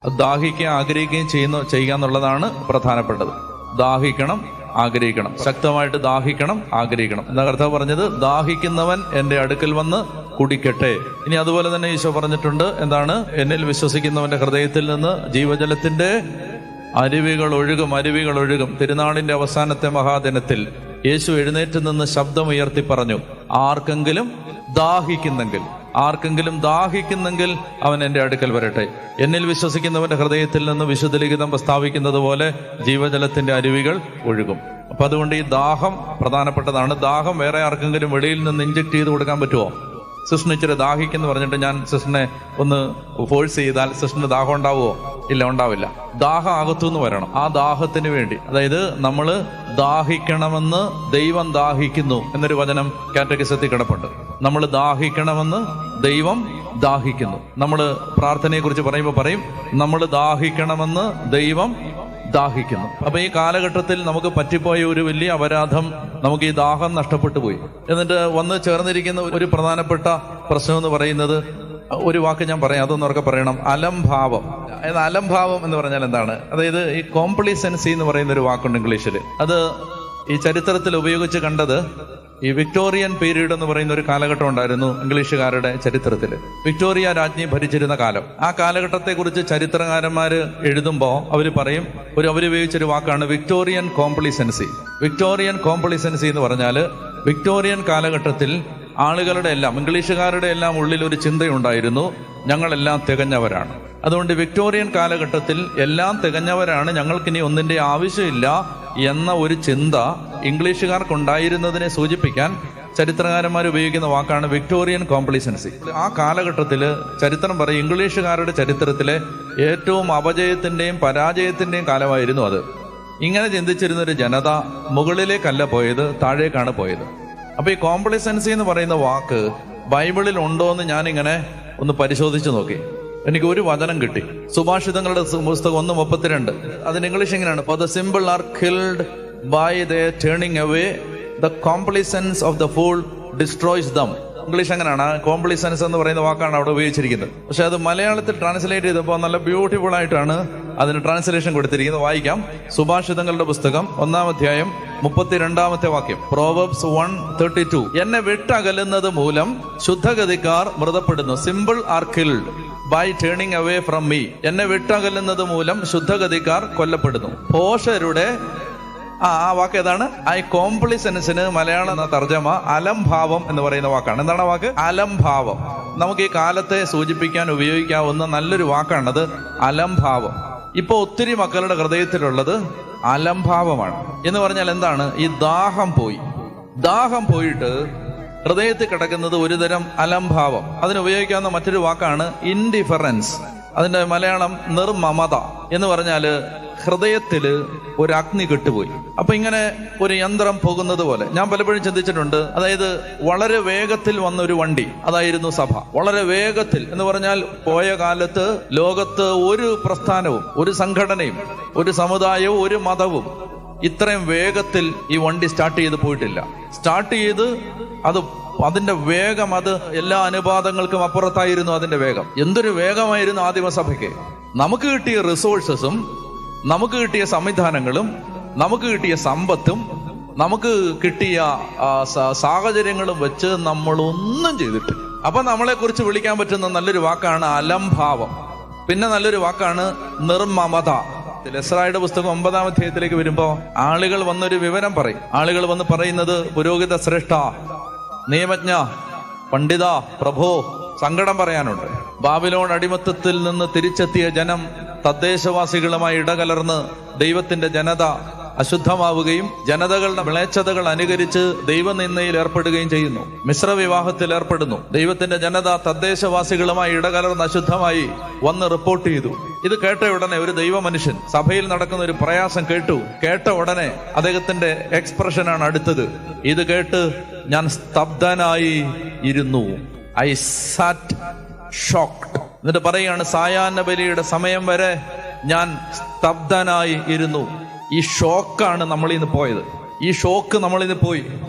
ദാഹിക്കുകയും ആഗ്രഹിക്കുകയും ചെയ്യുക എന്നുള്ളതാണ് പ്രധാനപ്പെട്ടത്. ദാഹിക്കണം, ആഗ്രഹിക്കണം, ശക്തമായിട്ട് ദാഹിക്കണം, ആഗ്രഹിക്കണം. എന്താ കർത്താവ് പറഞ്ഞത്? ദാഹിക്കുന്നവൻ എൻ്റെ അടുക്കൽ വന്ന് കുടിക്കട്ടെ. ഇനി അതുപോലെ തന്നെ ഈശോ പറഞ്ഞിട്ടുണ്ട്, എന്താണ്? എന്നിൽ വിശ്വസിക്കുന്നവന്റെ ഹൃദയത്തിൽ നിന്ന് ജീവജലത്തിന്റെ അരുവികൾ ഒഴുകും. തിരുനാളിന്റെ അവസാനത്തെ മഹാദിനത്തിൽ യേശു എഴുന്നേറ്റ് നിന്ന് ശബ്ദമുയർത്തി പറഞ്ഞു, ആർക്കെങ്കിലും ദാഹിക്കുന്നെങ്കിൽ അവൻ എൻ്റെ അടുക്കൽ വരട്ടെ. എന്നിൽ വിശ്വസിക്കുന്നവന്റെ ഹൃദയത്തിൽ നിന്ന് വിശുദ്ധ ലിഖിതം പ്രസ്താവിക്കുന്നത് പോലെ ജീവജലത്തിന്റെ അരുവികൾ ഒഴുകും. അപ്പൊ അതുകൊണ്ട് ഈ ദാഹം പ്രധാനപ്പെട്ടതാണ്. ദാഹം വേറെ ആർക്കെങ്കിലും വെളിയിൽ നിന്ന് ഇഞ്ചക്ട് ചെയ്ത് കൊടുക്കാൻ പറ്റുമോ? സിസ്റ്ററിന് ഇച്ചിരി ദാഹിക്കെന്ന് പറഞ്ഞിട്ട് ഞാൻ സിസ്റ്ററിനെ ഒന്ന് ഫോഴ്സ് ചെയ്താൽ സിസ്റ്ററിന് ദാഹം ഉണ്ടാവുമോ? ഇല്ല, ഉണ്ടാവില്ല. ദാഹം അകത്തുനിന്ന് വരണം. ആ ദാഹത്തിന് വേണ്ടി, അതായത് നമ്മൾ ദാഹിക്കണമെന്ന് ദൈവം ദാഹിക്കുന്നു എന്നൊരു വചനം കാറ്റഗിസത്തിൽ കിടപ്പുണ്ട്. നമ്മൾ ദാഹിക്കണമെന്ന് ദൈവം ദാഹിക്കുന്നു. നമ്മൾ പ്രാർത്ഥനയെ കുറിച്ച് പറയുമ്പോൾ പറയും, നമ്മൾ ദാഹിക്കണമെന്ന് ദൈവം ദാഹിക്കുന്നു. അപ്പൊ ഈ കാലഘട്ടത്തിൽ നമുക്ക് പറ്റിപ്പോയ ഒരു വലിയ അപരാധം, നമുക്ക് ഈ ദാഹം നഷ്ടപ്പെട്ടു പോയി. എന്നിട്ട് വന്ന് ചേർന്നിരിക്കുന്ന ഒരു പ്രധാനപ്പെട്ട പ്രശ്നം എന്ന് പറയുന്നത്, ഒരു വാക്ക് ഞാൻ പറയാം, അതൊന്നൊക്കെ പറയണം, അലംഭാവം. അതായത് അലംഭാവം എന്ന് പറഞ്ഞാൽ എന്താണ്? അതായത് ഈ കോംപ്ലിസൻസി എന്ന് പറയുന്ന ഒരു വാക്കുണ്ട് ഇംഗ്ലീഷിൽ. അത് ഈ ചരിത്രത്തിൽ ഉപയോഗിച്ച് കണ്ടത് ഈ വിക്ടോറിയൻ പീരീഡ് എന്ന് പറയുന്ന ഒരു കാലഘട്ടം ഉണ്ടായിരുന്നു ഇംഗ്ലീഷുകാരുടെ ചരിത്രത്തിൽ. വിക്ടോറിയ രാജ്ഞി ഭരിച്ചിരുന്ന കാലം. ആ കാലഘട്ടത്തെ കുറിച്ച് ചരിത്രകാരന്മാര് എഴുതുമ്പോൾ അവർ പറയും, അവരുപയോഗിച്ചൊരു വാക്കാണ് വിക്ടോറിയൻ കോംപ്ലിസൻസി. വിക്ടോറിയൻ കോംപ്ലിസൻസി എന്ന് പറഞ്ഞാൽ, വിക്ടോറിയൻ കാലഘട്ടത്തിൽ ആളുകളുടെ എല്ലാം, ഇംഗ്ലീഷുകാരുടെ എല്ലാം ഉള്ളിൽ ഒരു ചിന്തയുണ്ടായിരുന്നു, ഞങ്ങളെല്ലാം തികഞ്ഞവരാണ്. അതുകൊണ്ട് വിക്ടോറിയൻ കാലഘട്ടത്തിൽ എല്ലാം തികഞ്ഞവരാണ്, ഞങ്ങൾക്കിനി ഒന്നിന്റെ ആവശ്യമില്ല എന്ന ഒരു ചിന്ത ഇംഗ്ലീഷുകാർക്കുണ്ടായിരുന്നതിനെ സൂചിപ്പിക്കാൻ ചരിത്രകാരന്മാർ ഉപയോഗിക്കുന്ന വാക്കാണ് വിക്ടോറിയൻ കോംപ്ലിസൻസി. ആ കാലഘട്ടത്തിൽ ചരിത്രം പറയും, ഇംഗ്ലീഷുകാരുടെ ചരിത്രത്തിലെ ഏറ്റവും അപജയത്തിന്റെയും പരാജയത്തിന്റെയും കാലമായിരുന്നു അത്. ഇങ്ങനെ ചിന്തിച്ചിരുന്ന ഒരു ജനത മുകളിലേക്കല്ല പോയത്, താഴേക്കാണ് പോയത്. അപ്പൊ ഈ കോംപ്ലിസൻസി എന്ന് പറയുന്ന വാക്ക് ബൈബിളിൽ ഉണ്ടോ എന്ന് ഞാനിങ്ങനെ ഒന്ന് പരിശോധിച്ചു നോക്കി. എനിക്ക് ഒരു വചനം കിട്ടി. സുഭാഷിതങ്ങളുടെ പുസ്തകം 1:32. അതിന് ഇംഗ്ലീഷ് എങ്ങനെയാണ്? For the simple are killed by their turning away, the complacence of the fool destroys them. English അങ്ങനെയാണ്. കോംപ്ലിസൻസ് എന്ന് പറയുന്ന വാക്കാണ് അവിടെ ഉപയോഗിച്ചിരിക്കുന്നത്. പക്ഷെ അത് മലയാളത്തിൽ ട്രാൻസ്ലേറ്റ് ചെയ്തപ്പോൾ നല്ല ബ്യൂട്ടിഫുൾ ആയിട്ടാണ് അതിന് ട്രാൻസ്ലേഷൻ കൊടുത്തിരിക്കുന്നത്. വായിക്കാം. സുഭാഷിതങ്ങളുടെ പുസ്തകം 1-ാം അധ്യായം 32-ാമത്തെ വാക്യം. Proverbs 1:32. എന്നെ വിട്ടകലുന്നത് മൂലം ശുദ്ധഗതിക്കാർ മൃതപ്പെടുന്നു. Simple are killed by turning away from me. എന്നെ വിട്ടകലുന്നത് മൂലം ശുദ്ധഗതിക്കാർ കൊല്ലപ്പെടുന്നു. ഭോഷരുടെ ആ വാക്ക് ഏതാണ്? ഈ കോംപ്ലിസൻസിന് മലയാളം തർജ്ജമ അലംഭാവം എന്ന് പറയുന്ന വാക്കാണ്. എന്താണ് ആ വാക്ക്? അലംഭാവം. നമുക്ക് ഈ കാലത്തെ സൂചിപ്പിക്കാൻ ഉപയോഗിക്കാവുന്ന നല്ലൊരു വാക്കാണത്, അലംഭാവം. ഇപ്പൊ ഒത്തിരി മക്കളുടെ ഹൃദയത്തിലുള്ളത് അലംഭാവമാണ്. എന്ന് പറഞ്ഞാൽ എന്താണ്? ഈ ദാഹം പോയിട്ട് ഹൃദയത്തിൽ കിടക്കുന്നത് ഒരുതരം അലംഭാവം. അതിനുപയോഗിക്കാവുന്ന മറ്റൊരു വാക്കാണ് ഇൻഡിഫറൻസ്. അതിന്റെ മലയാളം നിർമമത. എന്ന് പറഞ്ഞാല് ഹൃദയത്തില് ഒരു അഗ്നി കെട്ടുപോയി. അപ്പൊ ഇങ്ങനെ ഒരു യന്ത്രം പോകുന്നത് പോലെ ഞാൻ പലപ്പോഴും ചിന്തിച്ചിട്ടുണ്ട്. അതായത് വളരെ വേഗത്തിൽ വന്ന ഒരു വണ്ടി, അതായിരുന്നു സഭ. വളരെ വേഗത്തിൽ എന്ന് പറഞ്ഞാൽ, പോയ കാലത്ത് ലോകത്ത് ഒരു പ്രസ്ഥാനവും, ഒരു സംഘടനയും, ഒരു സമുദായവും, ഒരു മതവും ഇത്രയും വേഗത്തിൽ ഈ വണ്ടി സ്റ്റാർട്ട് ചെയ്ത് പോയിട്ടില്ല. സ്റ്റാർട്ട് ചെയ്ത് അതിന്റെ വേഗം, അത് എല്ലാ അനുപാതങ്ങൾക്കും അപ്പുറത്തായിരുന്നു അതിന്റെ വേഗം. എന്തൊരു വേഗമായിരുന്നു ആദിമസഭയ്ക്ക്. നമുക്ക് കിട്ടിയ റിസോഴ്സസും, നമുക്ക് കിട്ടിയ സംവിധാനങ്ങളും, നമുക്ക് കിട്ടിയ സമ്പത്തും, നമുക്ക് കിട്ടിയ സാഹചര്യങ്ങളും വെച്ച് നമ്മളൊന്നും ചെയ്തിട്ടില്ല. അപ്പൊ നമ്മളെ കുറിച്ച് വിളിക്കാൻ പറ്റുന്ന നല്ലൊരു വാക്കാണ് അലംഭാവം. പിന്നെ നല്ലൊരു വാക്കാണ് നിർമമത. എസ്രായുടെ പുസ്തകം 9-ാം അധ്യായത്തിലേക്ക് വരുമ്പോ ആളുകൾ വന്നൊരു വിവരം പറയും. ആളുകൾ വന്ന് പറയുന്നത്, പുരോഹിത ശ്രേഷ്ഠ, നിയമജ്ഞ, പണ്ഡിത, പ്രഭോ, സങ്കടം പറയാനുണ്ട്. ബാബിലോൺ അടിമത്തത്തിൽ നിന്ന് തിരിച്ചെത്തിയ ജനം തദ്ദേശവാസികളുമായി ഇടകലർന്ന് ദൈവത്തിന്റെ ജനത അശുദ്ധമാവുകയും ജനതകളുടെ വിളേച്ഛതകൾ അനുകരിച്ച് ദൈവനിന്ദയിൽ ഏർപ്പെടുകയും ചെയ്യുന്നു. മിശ്രവിവാഹത്തിൽ ഏർപ്പെടുന്നു. ദൈവത്തിന്റെ ജനത തദ്ദേശവാസികളുമായി ഇടകലർന്ന് അശുദ്ധമായി വന്ന് റിപ്പോർട്ട് ചെയ്തു. ഇത് കേട്ട ഉടനെ ഒരു ദൈവ മനുഷ്യൻ സഭയിൽ നടക്കുന്ന ഒരു പ്രയാസം കേട്ട ഉടനെ അദ്ദേഹത്തിന്റെ എക്സ്പ്രഷനാണ് അടുത്തത്. ഇത് കേട്ട് ഞാൻ സ്തബ്ധനായി ഇരുന്നു. I SAT shocked. എന്നിട്ട് പറയുകയാണ്, സായാഹ്ന ബലിയുടെ സമയം വരെ ഞാൻ സ്തബ്ധനായി ഇരുന്നു. ഈ ഷോക്കാണ് നമ്മളിൽ നിന്ന് പോയത്. ഈ ഷോക്ക് നമ്മളിൽ നിന്ന് പോയി.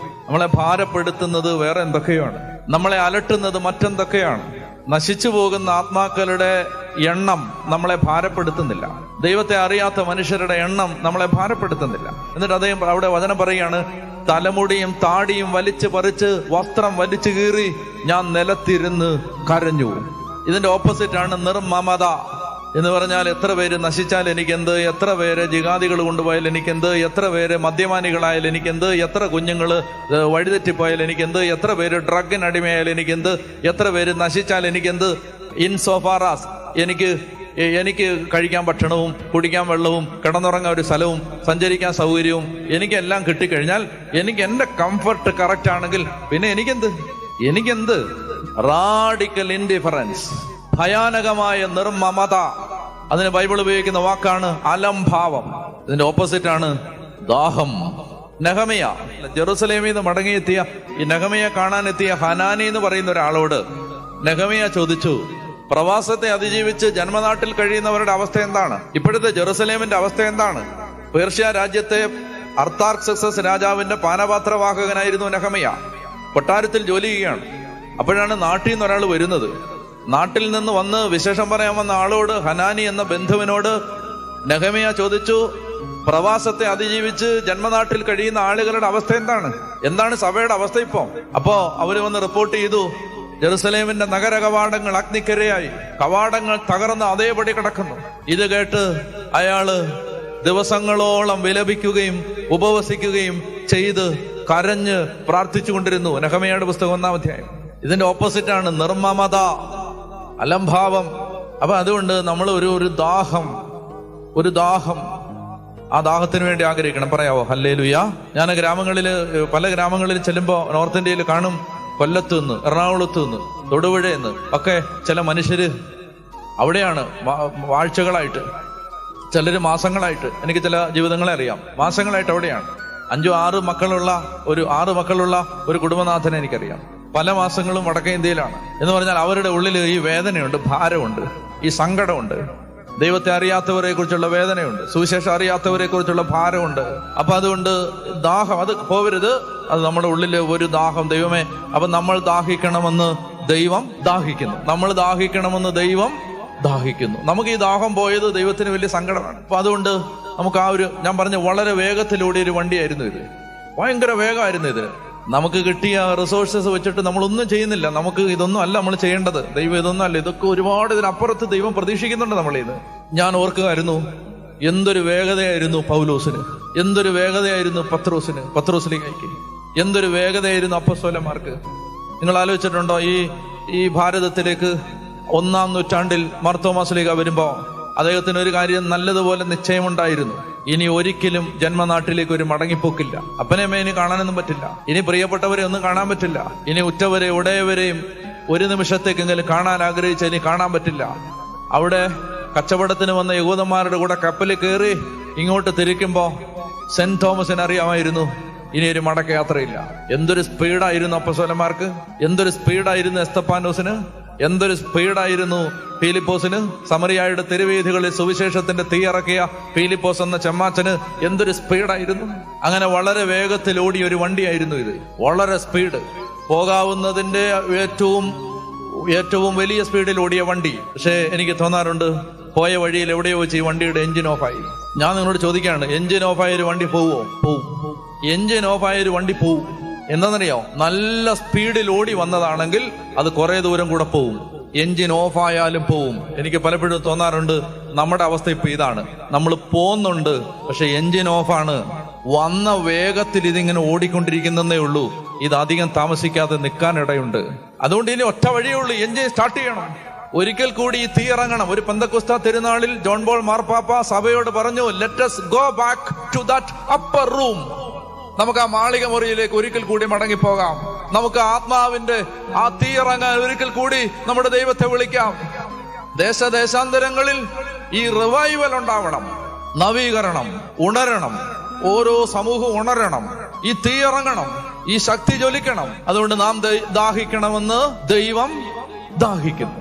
നമ്മളെ ഭാരപ്പെടുത്തുന്നത് വേറെ എന്തൊക്കെയാണ്, നമ്മളെ അലട്ടുന്നത് മറ്റെന്തൊക്കെയാണ്. നശിച്ചു പോകുന്ന ആത്മാക്കളുടെ എണ്ണം നമ്മളെ ഭാരപ്പെടുത്തുന്നില്ല. ദൈവത്തെ അറിയാത്ത മനുഷ്യരുടെ എണ്ണം നമ്മളെ ഭാരപ്പെടുത്തുന്നില്ല. എന്നിട്ട് അദ്ദേഹം അവിടെ വചനം പറയുകയാണ്, തലമുടിയും താടിയും വലിച്ചു പറിച്ച് വസ്ത്രം വലിച്ചു കീറി ഞാൻ നിലത്തിരുന്ന് കരഞ്ഞു. ഇതിന്റെ ഓപ്പോസിറ്റാണ് നിർമ്മമത എന്ന് പറഞ്ഞാൽ, എത്ര പേര് നശിച്ചാൽ എനിക്കെന്ത്, എത്ര പേര് ജിഹാദികൾ കൊണ്ടുപോയാൽ എനിക്കെന്ത്, എത്ര പേര് മദ്യപാനികളായാൽ എനിക്കെന്ത്, എത്ര കുഞ്ഞുങ്ങൾ വഴിതെറ്റിപ്പോയാൽ എനിക്കെന്ത്, എത്ര പേര് ഡ്രഗിനടിമയായാൽ എനിക്കെന്ത്, എത്ര പേര് നശിച്ചാൽ എനിക്കെന്ത്. ഇൻസോഫാറാസ് എനിക്ക് കഴിക്കാൻ ഭക്ഷണവും കുടിക്കാൻ വെള്ളവും കിടന്നുറങ്ങാൻ ഒരു സ്ഥലവും സഞ്ചരിക്കാൻ സൗകര്യവും എനിക്കെല്ലാം കിട്ടിക്കഴിഞ്ഞാൽ, എനിക്ക് എന്റെ കംഫർട്ട് കറക്റ്റ് ആണെങ്കിൽ പിന്നെ എനിക്കെന്ത്. റാഡിക്കൽ ഇൻഡിഫറൻസ്, ഭയാനകമായ നിർമ്മമത. അതിന് ബൈബിൾ ഉപയോഗിക്കുന്ന വാക്കാണ് അലംഭാവം. ഇതിന്റെ ഓപ്പോസിറ്റാണ് ദാഹം. നെഹമിയ ജെറുസലേമിൽ നിന്ന് മടങ്ങിയെത്തിയ ഈ നെഹമിയ കാണാനെത്തിയ ഹനാനി എന്ന് പറയുന്ന ഒരാളോട് നെഹമിയ ചോദിച്ചു, പ്രവാസത്തെ അതിജീവിച്ച് ജന്മനാട്ടിൽ കഴിയുന്നവരുടെ അവസ്ഥ എന്താണ്? ഇപ്പോഴത്തെ ജെറുസലേമിന്റെ അവസ്ഥ എന്താണ്? പേർഷ്യ രാജ്യത്തെ അർത്താർക്സസ് രാജാവിന്റെ പാനപാത്രവാഹകനായിരുന്നു നെഹമിയ. കൊട്ടാരത്തിൽ ജോലി ചെയ്യുകയാണ്. അപ്പോഴാണ് നാട്ടിൽ നിന്ന് ഒരാൾ വരുന്നത്. നാട്ടിൽ നിന്ന് വന്ന് വിശേഷം പറയാൻ വന്ന ആളോട്, ഹനാനി എന്ന ബന്ധുവിനോട് നെഹമിയ ചോദിച്ചു, പ്രവാസത്തെ അതിജീവിച്ച് ജന്മനാട്ടിൽ കഴിയുന്ന ആളുകളുടെ അവസ്ഥ എന്താണ് സഭയുടെ അവസ്ഥ ഇപ്പോ? അപ്പോ അവര് വന്ന് റിപ്പോർട്ട് ചെയ്തു, ജെറുസലേമിന്റെ നഗര കവാടങ്ങൾ അഗ്നിക്കരയായി, കവാടങ്ങൾ തകർന്ന് അതേപടി കിടക്കുന്നു. ഇത് കേട്ട് അയാള് ദിവസങ്ങളോളം വിലപിക്കുകയും ഉപവസിക്കുകയും ചെയ്ത് കരഞ്ഞ് പ്രാർത്ഥിച്ചുകൊണ്ടിരുന്നു. നെഹമിയയുടെ പുസ്തകം 1-ാം അധ്യായം. ഇതിന്റെ ഓപ്പോസിറ്റാണ് നിർമ്മമത, അലംഭാവം. അപ്പൊ അതുകൊണ്ട് നമ്മൾ ഒരു ദാഹം ആ ദാഹത്തിന് വേണ്ടി ആഗ്രഹിക്കണം. പറയാവോ ഹല്ലേലൂയ? ഞാൻ പല ഗ്രാമങ്ങളിൽ ചെല്ലുമ്പോ നോർത്ത് ഇന്ത്യയിൽ കാണും, കൊല്ലത്ത് നിന്ന്, എറണാകുളത്ത് നിന്ന്, തൊടുപുഴയിൽ നിന്ന് ഒക്കെ ചില മനുഷ്യര് അവിടെയാണ് ആഴ്ചകളായിട്ട്, ചിലര് മാസങ്ങളായിട്ട്. എനിക്ക് ചില ജീവിതങ്ങളെ അറിയാം. മാസങ്ങളായിട്ട് അവിടെയാണ്. 5-6 മക്കളുള്ള ഒരു കുടുംബനാഥനെ എനിക്കറിയാം. പല മാസങ്ങളും വടക്കേ ഇന്ത്യയിലാണ്. എന്ന് പറഞ്ഞാൽ അവരുടെ ഉള്ളിൽ ഈ വേദനയുണ്ട്, ഭാരമുണ്ട്, ഈ സങ്കടമുണ്ട്, ദൈവത്തെ അറിയാത്തവരെ കുറിച്ചുള്ള വേദനയുണ്ട്, സുവിശേഷം അറിയാത്തവരെ കുറിച്ചുള്ള ഭാരമുണ്ട്. അപ്പൊ അതുകൊണ്ട് ദാഹം അത് പോവരുത്. അത് നമ്മുടെ ഉള്ളിൽ ഒരു ദാഹം. ദൈവമേ, അപ്പൊ നമ്മൾ ദാഹിക്കണമെന്ന് ദൈവം ദാഹിക്കുന്നു, നമ്മൾ ദാഹിക്കണമെന്ന് ദൈവം ദാഹിക്കുന്നു. നമുക്ക് ഈ ദാഹം പോയത് ദൈവത്തിന് വലിയ സങ്കടമാണ്. അപ്പൊ അതുകൊണ്ട് നമുക്ക് ഞാൻ പറഞ്ഞ വളരെ വേഗത്തിലൂടെ ഒരു വണ്ടിയായിരുന്നു ഇത്. ഭയങ്കര വേഗമായിരുന്നു ഇത്. നമുക്ക് കിട്ടിയ റിസോഴ്സസ് വെച്ചിട്ട് നമ്മളൊന്നും ചെയ്യുന്നില്ല. നമുക്ക് ഇതൊന്നും അല്ല നമ്മൾ ചെയ്യേണ്ടത്. ദൈവം ഇതൊന്നും അല്ല, ഇതൊക്കെ ഒരുപാട് ഇതിനപ്പുറത്ത് ദൈവം പ്രതീക്ഷിക്കുന്നുണ്ട് നമ്മളിത്. ഞാൻ ഓർക്കുകയായിരുന്നു, എന്തൊരു വേഗതയായിരുന്നു പൗലോസിന്, എന്തൊരു വേഗതയായിരുന്നു പത്രോസിലേക്ക്, എന്തൊരു വേഗതയായിരുന്നു അപ്പോസ്തലന്മാർക്ക്. നിങ്ങൾ ആലോചിച്ചിട്ടുണ്ടോ? ഈ ഭാരതത്തിലേക്ക് 1-ാം നൂറ്റാണ്ടിൽ മാർത്തോമാ ശ്ലീഹ വരുമ്പോ അദ്ദേഹത്തിന് ഒരു കാര്യം നല്ലതുപോലെ നിശ്ചയമുണ്ടായിരുന്നു. ഇനി ഒരിക്കലും ജന്മനാട്ടിലേക്ക് ഒരു മടങ്ങിപ്പോക്കില്ല. അപ്പനെമ്മേനെ കാണാനൊന്നും പറ്റില്ല. ഇനി പ്രിയപ്പെട്ടവരെ ഒന്നും കാണാൻ പറ്റില്ല. ഇനി ഉറ്റവരെ ഉടയവരെയും ഒരു നിമിഷത്തേക്കെങ്കിലും കാണാൻ ആഗ്രഹിച്ച ഇനി കാണാൻ പറ്റില്ല. അവിടെ കച്ചവടത്തിന് വന്ന യഹൂദന്മാരുടെ കൂടെ കപ്പലിൽ കയറി ഇങ്ങോട്ട് തിരിക്കുമ്പോ സെന്റ് തോമസിന് അറിയാമായിരുന്നു ഇനി ഒരു മടക്കയാത്രയില്ല. എന്തൊരു സ്പീഡായിരുന്നു അപ്പോസ്തലന്മാർക്ക്, എന്തൊരു സ്പീഡായിരുന്നു എസ്തപ്പാനോസിന്, എന്തൊരു സ്പീഡായിരുന്നു ഫിലിപ്പോസിന്. സമറിയായുടെ തെരുവീഥികളിൽ സുവിശേഷത്തിന്റെ തീയിറക്കിയ ഫിലിപ്പോസ് എന്ന ചെമ്മാച്ചന് എന്തൊരു സ്പീഡായിരുന്നു. അങ്ങനെ വളരെ വേഗത്തിൽ ഓടിയ ഒരു വണ്ടിയായിരുന്നു ഇത്. വളരെ സ്പീഡ്, പോകാവുന്നതിന്റെ ഏറ്റവും വലിയ സ്പീഡിൽ ഓടിയ വണ്ടി. പക്ഷെ എനിക്ക് തോന്നാറുണ്ട്, പോയ വഴിയിൽ എവിടെയോ വെച്ച് ഈ വണ്ടിയുടെ എഞ്ചിൻ ഓഫായി. ഞാൻ നിങ്ങളോട് ചോദിക്കുകയാണ്, എഞ്ചിൻ ഓഫായ ഒരു വണ്ടി പോവും? എഞ്ചിൻ ഓഫായ ഒരു വണ്ടി പോവും. എന്താണെന്നറിയോ? നല്ല സ്പീഡിൽ ഓടി വന്നതാണെങ്കിൽ അത് കുറെ ദൂരം കൂടെ പോവും. എഞ്ചിൻ ഓഫായാലും പോവും. എനിക്ക് പലപ്പോഴും തോന്നാറുണ്ട്, നമ്മുടെ അവസ്ഥ ഇപ്പൊ ഇതാണ്. നമ്മൾ പോകുന്നുണ്ട്, പക്ഷെ എഞ്ചിൻ ഓഫാണ്. വന്ന വേഗത്തിൽ ഇതിങ്ങനെ ഓടിക്കൊണ്ടിരിക്കുന്നതേ ഉള്ളൂ. ഇത് അധികം താമസിക്കാതെ നിൽക്കാനിടയുണ്ട്. അതുകൊണ്ട് ഇനി ഒറ്റ വഴിയേ ഉള്ളൂ, എഞ്ചിൻ സ്റ്റാർട്ട് ചെയ്യണം. ഒരിക്കൽ കൂടി ഈ തീ ഇറങ്ങണം. ഒരു പെന്തക്കോസ്താ തിരുനാളിൽ ജോൺ പോൾ മാർപ്പാപ്പ സഭയോട് പറഞ്ഞു, let us go back to that upper room. നമുക്ക് ആ മാളിക മുറിയിലേക്ക് ഒരിക്കൽ കൂടി മടങ്ങിപ്പോകാം. നമുക്ക് ആത്മാവിന്റെ ആ തീ ഇറങ്ങാൻ ഒരിക്കൽ കൂടി നമ്മുടെ ദൈവത്തെ വിളിക്കാം. ദേശാന്തരങ്ങളിൽ ഈ റിവൈവൽ ഉണ്ടാവണം, നവീകരണം ഉണരണം, ഓരോ സമൂഹവും ഉണരണം, ഈ തീ ഇറങ്ങണം, ഈ ശക്തി ജ്വലിക്കണം. അതുകൊണ്ട് നാം ദാഹിക്കണമെന്ന് ദൈവം ദാഹിക്കുന്നു.